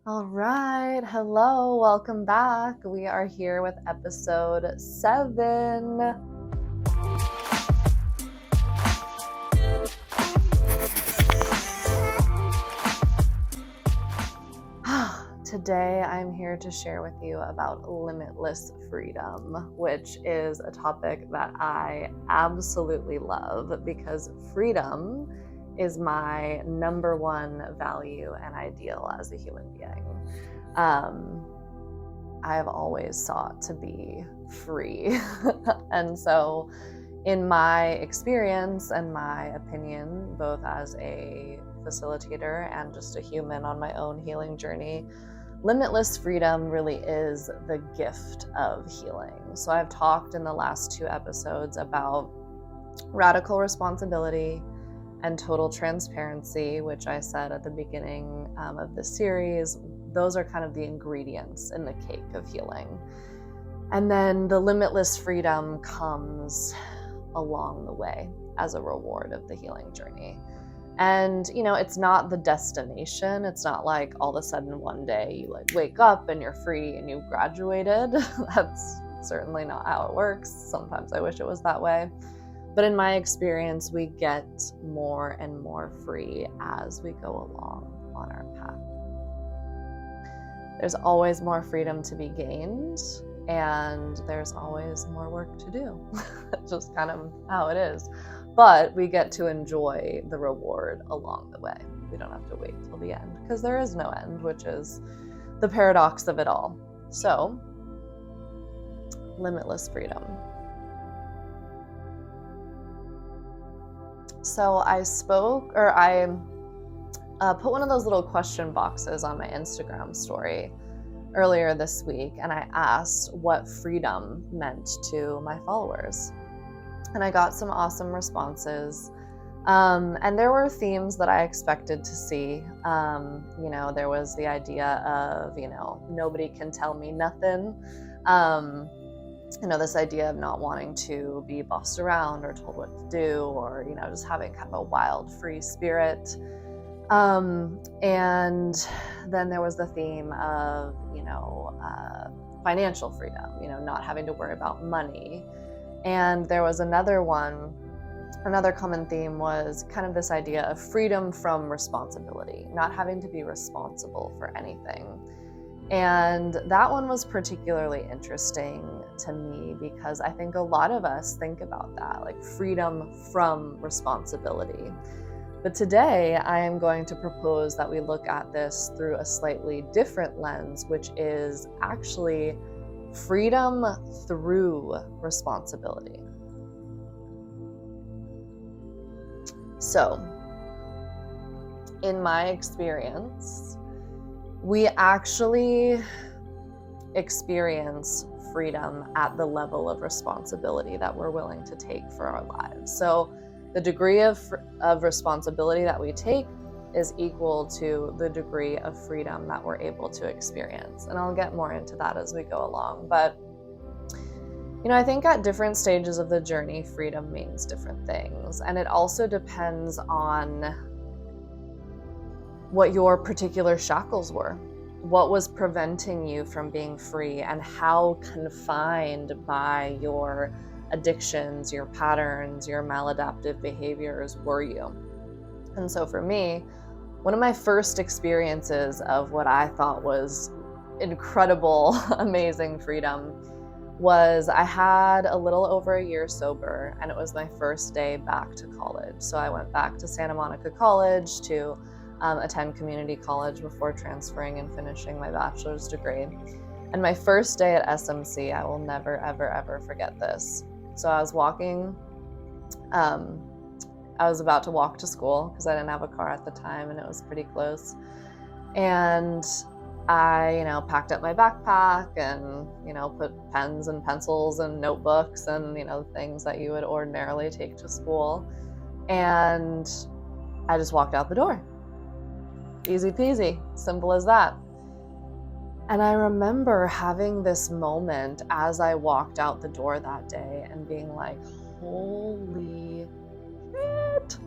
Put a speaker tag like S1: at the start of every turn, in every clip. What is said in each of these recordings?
S1: All right. Hello. Welcome back. We are here with episode 7. Today, I'm here to share with you about limitless freedom, which is a topic that I absolutely love because freedom is my number one value and ideal as a human being. I have always sought to be free. And so, in my experience and my opinion, both as a facilitator and just a human on my own healing journey, limitless freedom really is the gift of healing. So I've talked in the last 2 episodes about radical responsibility and total transparency, which I said at the beginning of the series. Those are kind of the ingredients in the cake of healing. And then the limitless freedom comes along the way as a reward of the healing journey. And, it's not the destination. It's not like all of a sudden one day you wake up and you're free and you've graduated. That's certainly not how it works. Sometimes I wish it was that way. But in my experience, we get more and more free as we go along on our path. There's always more freedom to be gained, and there's always more work to do. Just kind of how it is. But we get to enjoy the reward along the way. We don't have to wait till the end because there is no end, which is the paradox of it all. So, limitless freedom. So I put one of those little question boxes on my Instagram story earlier this week, and I asked what freedom meant to my followers. And I got some awesome responses. And there were themes that I expected to see. There was the idea of, nobody can tell me nothing. This idea of not wanting to be bossed around or told what to do, or, just having kind of a wild, free spirit. And then there was the theme of, financial freedom, not having to worry about money. And there was another common theme was kind of this idea of freedom from responsibility, not having to be responsible for anything. And that one was particularly interesting to me because I think a lot of us think about that, like freedom from responsibility. But today I am going to propose that we look at this through a slightly different lens, which is actually freedom through responsibility. So, in my experience, we actually experience freedom at the level of responsibility that we're willing to take for our lives. So the degree of responsibility that we take is equal to the degree of freedom that we're able to experience. And I'll get more into that as we go along. But, I think at different stages of the journey, freedom means different things. And it also depends on what your particular shackles were. What was preventing you from being free, and how confined by your addictions, your patterns, your maladaptive behaviors were you? And so for me, one of my first experiences of what I thought was incredible, amazing freedom was I had a little over a year sober, and it was my first day back to college. So I went back to Santa Monica College to attend community college before transferring and finishing my bachelor's degree. And my first day at SMC, I will never, ever, ever forget this. So I was walking, I was about to walk to school because I didn't have a car at the time and it was pretty close. And I, packed up my backpack and, put pens and pencils and notebooks and, things that you would ordinarily take to school. And I just walked out the door. Easy peasy, simple as that. And I remember having this moment as I walked out the door that day and being like, holy shit.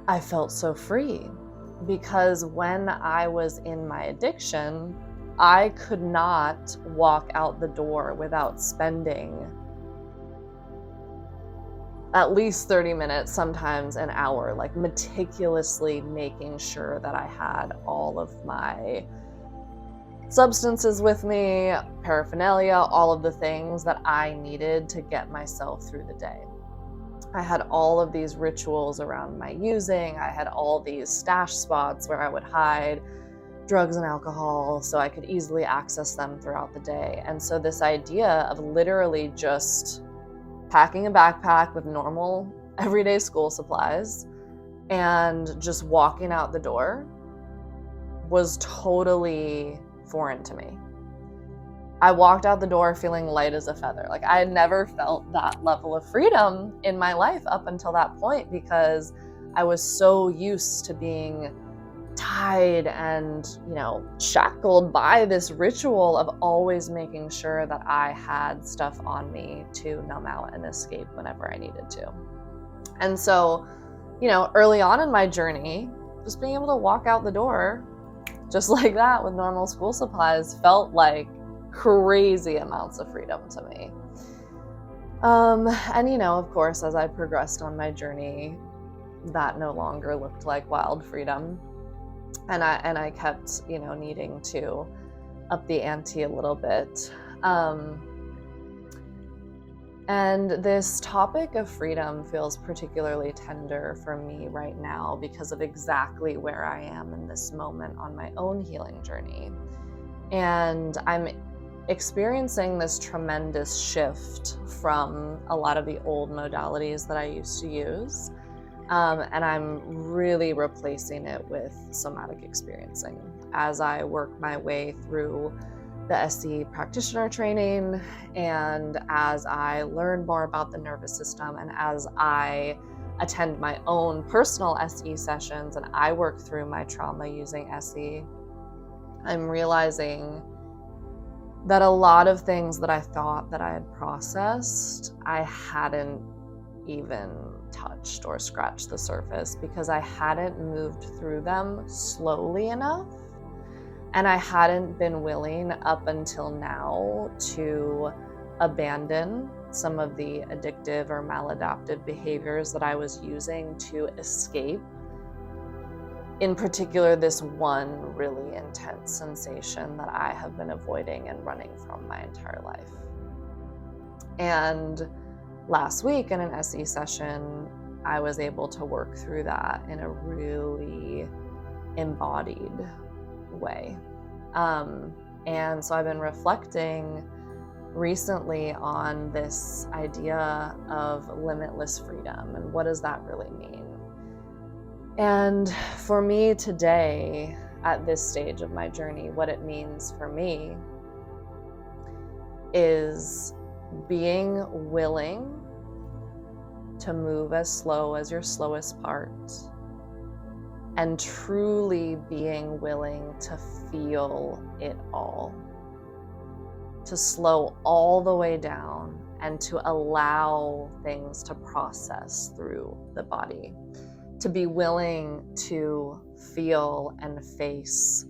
S1: I felt so free. because when I was in my addiction, I could not walk out the door without spending at least 30 minutes, sometimes an hour, like meticulously making sure that I had all of my substances with me, paraphernalia, all of the things that I needed to get myself through the day. I had all of these rituals around my using. I had all these stash spots where I would hide drugs and alcohol so I could easily access them throughout the day. And so this idea of literally just packing a backpack with normal everyday school supplies and just walking out the door was totally foreign to me. I walked out the door feeling light as a feather. Like, I had never felt that level of freedom in my life up until that point, because I was so used to being tied and, shackled by this ritual of always making sure that I had stuff on me to numb out and escape whenever I needed to. And so, early on in my journey, just being able to walk out the door just like that with normal school supplies felt like crazy amounts of freedom to me. And of course, as I progressed on my journey, that no longer looked like wild freedom. And I kept, needing to up the ante a little bit. And this topic of freedom feels particularly tender for me right now because of exactly where I am in this moment on my own healing journey. And I'm experiencing this tremendous shift from a lot of the old modalities that I used to use. And I'm really replacing it with somatic experiencing as I work my way through the SE practitioner training, and as I learn more about the nervous system, and as I attend my own personal SE sessions and I work through my trauma using SE, I'm realizing that a lot of things that I thought that I had processed, I hadn't even touched or scratched the surface, because I hadn't moved through them slowly enough, and I hadn't been willing up until now to abandon some of the addictive or maladaptive behaviors that I was using to escape. In particular, this one really intense sensation that I have been avoiding and running from my entire life. And last week in an SE session, I was able to work through that in a really embodied way. And so I've been reflecting recently on this idea of limitless freedom and what does that really mean? And for me today, at this stage of my journey, what it means for me is being willing to move as slow as your slowest part, and truly being willing to feel it all, to slow all the way down and to allow things to process through the body, to be willing to feel and face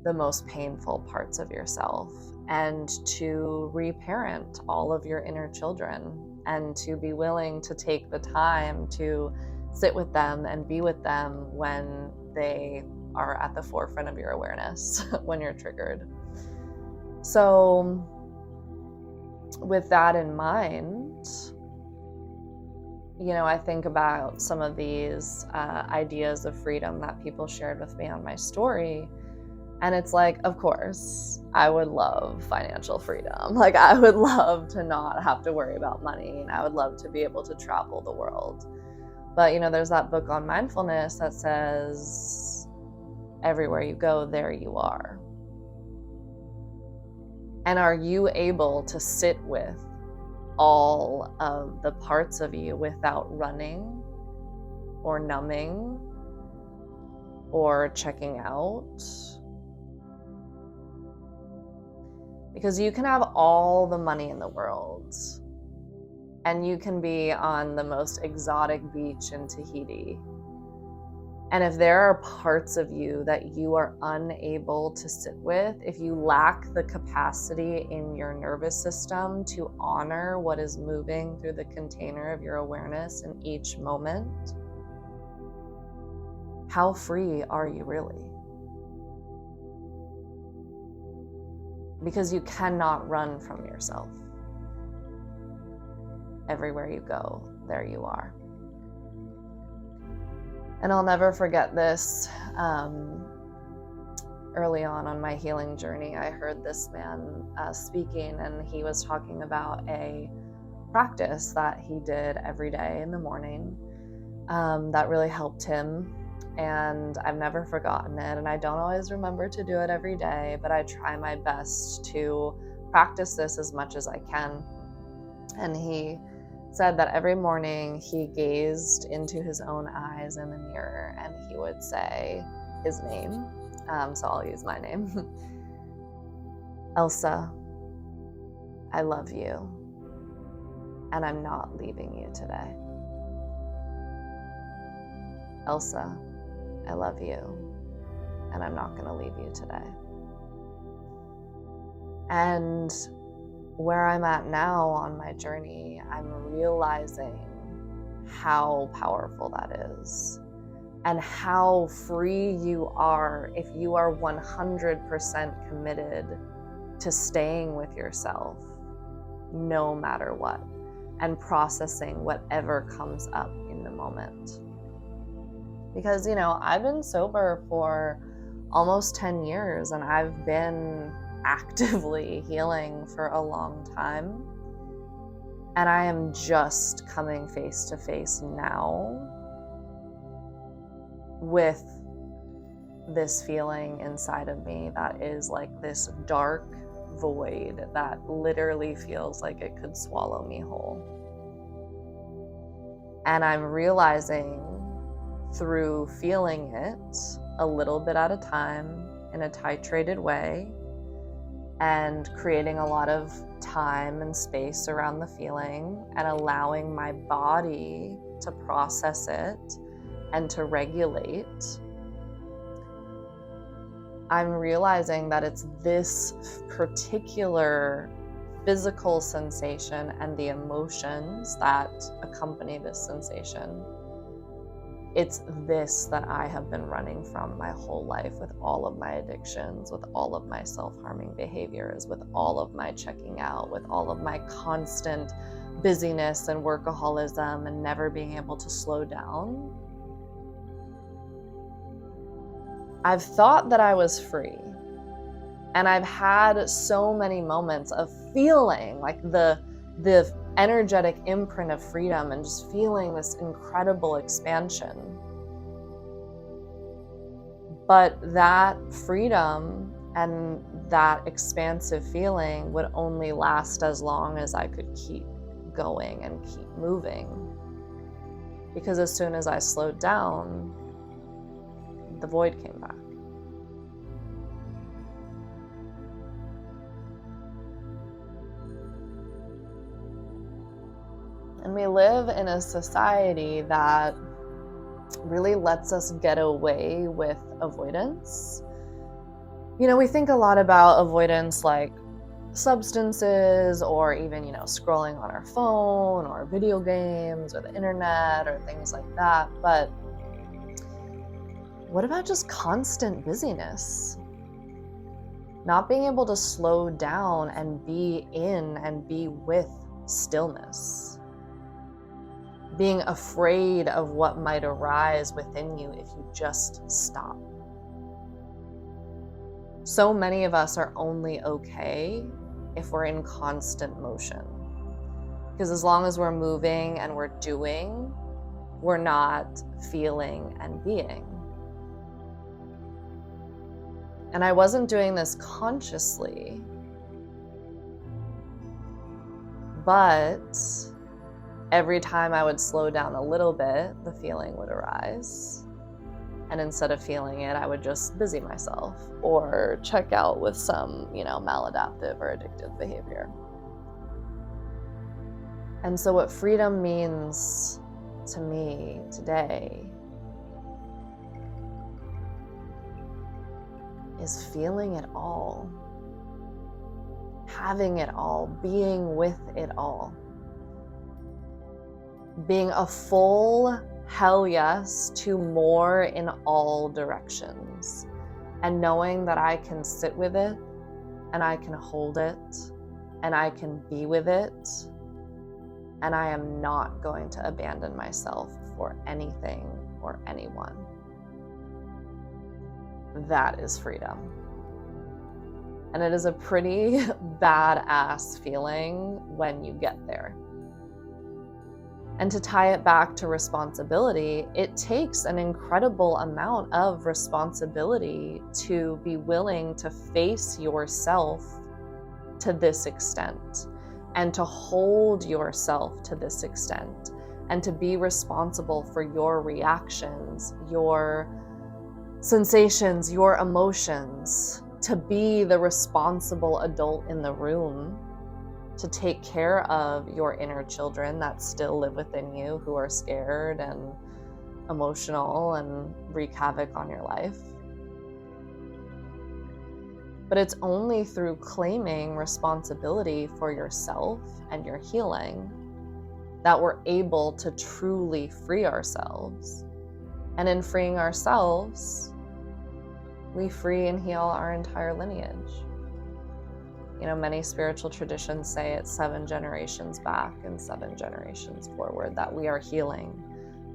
S1: the most painful parts of yourself, and to reparent all of your inner children, and to be willing to take the time to sit with them and be with them when they are at the forefront of your awareness, when you're triggered. So with that in mind, I think about some of these ideas of freedom that people shared with me on my story. And it's like, of course, I would love financial freedom. Like, I would love to not have to worry about money, and I would love to be able to travel the world. But, there's that book on mindfulness that says, everywhere you go, there you are. And are you able to sit with all of the parts of you without running or numbing or checking out? Because you can have all the money in the world, and you can be on the most exotic beach in Tahiti, And if there are parts of you that you are unable to sit with, if you lack the capacity in your nervous system to honor what is moving through the container of your awareness in each moment, how free are you really? Because you cannot run from yourself. Everywhere you go, there you are. And I'll never forget this. Early on my healing journey, I heard this man speaking, and he was talking about a practice that he did every day in the morning that really helped him. And I've never forgotten it. And I don't always remember to do it every day, but I try my best to practice this as much as I can. And he said that every morning he gazed into his own eyes in the mirror and he would say his name. So I'll use my name. Elsa, I love you, and I'm not leaving you today. Elsa, I love you, and I'm not going to leave you today. And where I'm at now on my journey, I'm realizing how powerful that is and how free you are if you are 100% committed to staying with yourself no matter what and processing whatever comes up in the moment. Because, I've been sober for almost 10 years and I've been actively healing for a long time. And I am just coming face to face now with this feeling inside of me that is like this dark void that literally feels like it could swallow me whole. And I'm realizing through feeling it a little bit at a time in a titrated way and creating a lot of time and space around the feeling and allowing my body to process it and to regulate, I'm realizing that it's this particular physical sensation and the emotions that accompany this sensation. It's this that I have been running from my whole life with all of my addictions, with all of my self-harming behaviors, with all of my checking out, with all of my constant busyness and workaholism and never being able to slow down. I've thought that I was free, and I've had so many moments of feeling like the energetic imprint of freedom and just feeling this incredible expansion. But that freedom and that expansive feeling would only last as long as I could keep going and keep moving. Because as soon as I slowed down, the void came back. And we live in a society that really lets us get away with avoidance. We think a lot about avoidance like substances or even, scrolling on our phone or video games or the internet or things like that. But what about just constant busyness? Not being able to slow down and be in and be with stillness. Being afraid of what might arise within you if you just stop. So many of us are only okay if we're in constant motion. Because as long as we're moving and we're doing, we're not feeling and being. And I wasn't doing this consciously, but every time I would slow down a little bit, the feeling would arise. And instead of feeling it, I would just busy myself or check out with some, maladaptive or addictive behavior. And so what freedom means to me today is feeling it all, having it all, being with it all, being a full hell yes to more in all directions, and knowing that I can sit with it and I can hold it and I can be with it, and I am not going to abandon myself for anything or anyone. That is freedom. And it is a pretty badass feeling when you get there. And to tie it back to responsibility, it takes an incredible amount of responsibility to be willing to face yourself to this extent, and to hold yourself to this extent, and to be responsible for your reactions, your sensations, your emotions, to be the responsible adult in the room, to take care of your inner children that still live within you, who are scared and emotional and wreak havoc on your life. But it's only through claiming responsibility for yourself and your healing that we're able to truly free ourselves. And in freeing ourselves, we free and heal our entire lineage. You know, many spiritual traditions say it's 7 generations back and 7 generations forward that we are healing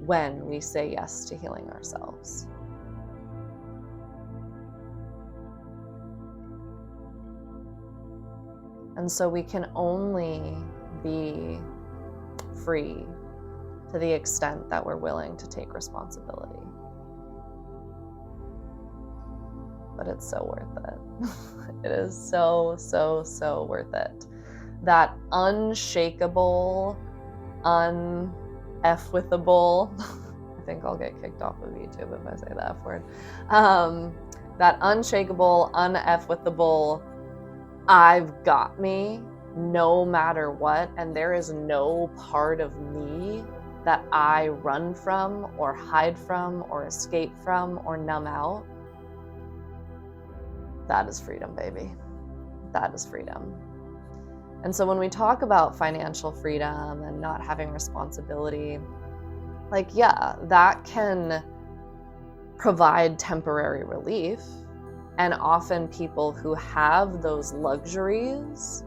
S1: when we say yes to healing ourselves. And so we can only be free to the extent that we're willing to take responsibility. But it's so worth it. It is so, so, so worth it. That unshakable, un-F-withable, I think I'll get kicked off of YouTube if I say the F word. That unshakable, un-F-withable, I've got me no matter what, and there is no part of me that I run from or hide from or escape from or numb out. That is freedom, baby. That is freedom. And so when we talk about financial freedom and not having responsibility, like, yeah, that can provide temporary relief. And often people who have those luxuries,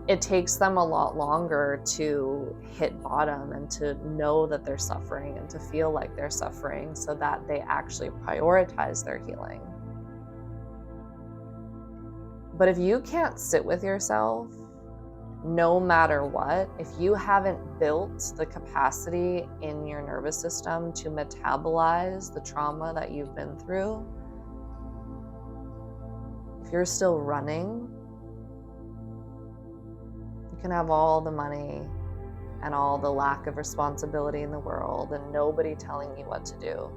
S1: it takes them a lot longer to hit bottom and to know that they're suffering and to feel like they're suffering, so that they actually prioritize their healing. But if you can't sit with yourself, no matter what, if you haven't built the capacity in your nervous system to metabolize the trauma that you've been through, if you're still running, you can have all the money and all the lack of responsibility in the world and nobody telling you what to do.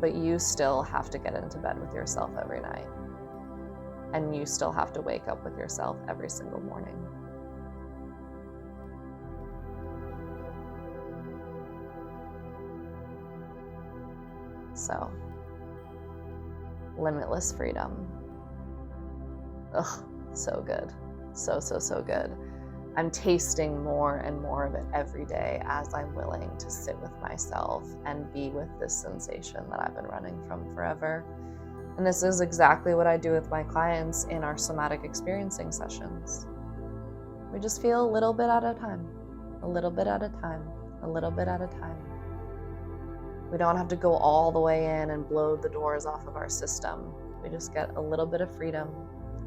S1: But you still have to get into bed with yourself every night. And you still have to wake up with yourself every single morning. So, limitless freedom. Ugh, so good. So, so, so good. I'm tasting more and more of it every day as I'm willing to sit with myself and be with this sensation that I've been running from forever. And this is exactly what I do with my clients in our somatic experiencing sessions. We just feel a little bit at a time, a little bit at a time, a little bit at a time. We don't have to go all the way in and blow the doors off of our system. We just get a little bit of freedom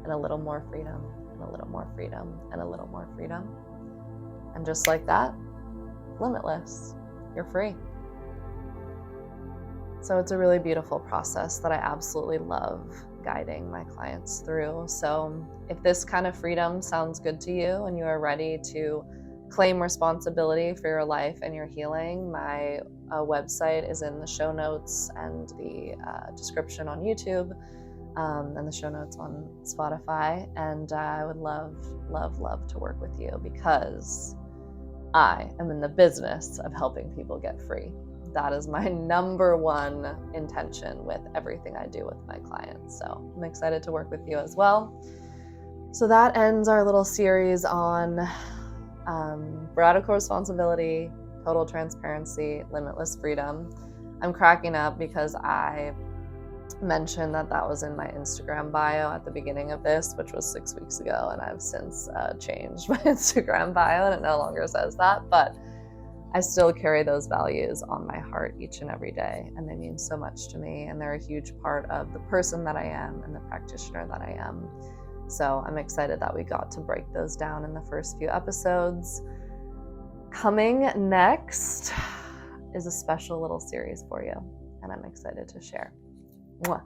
S1: and a little more freedom and a little more freedom and a little more freedom. And just like that, limitless, you're free. So it's a really beautiful process that I absolutely love guiding my clients through. So if this kind of freedom sounds good to you and you are ready to claim responsibility for your life and your healing, my website is in the show notes and the description on YouTube, and the show notes on Spotify. And I would love, love, love to work with you, because I am in the business of helping people get free. That is my number one intention with everything I do with my clients. So I'm excited to work with you as well. So that ends our little series on radical responsibility, total transparency, limitless freedom. I'm cracking up because I mentioned that was in my Instagram bio at the beginning of this, which was 6 weeks ago, and I've since changed my Instagram bio and it no longer says that, but I still carry those values on my heart each and every day, and they mean so much to me, and they're a huge part of the person that I am and the practitioner that I am. So I'm excited that we got to break those down in the first few episodes. Coming next is a special little series for you, and I'm excited to share. Mwah.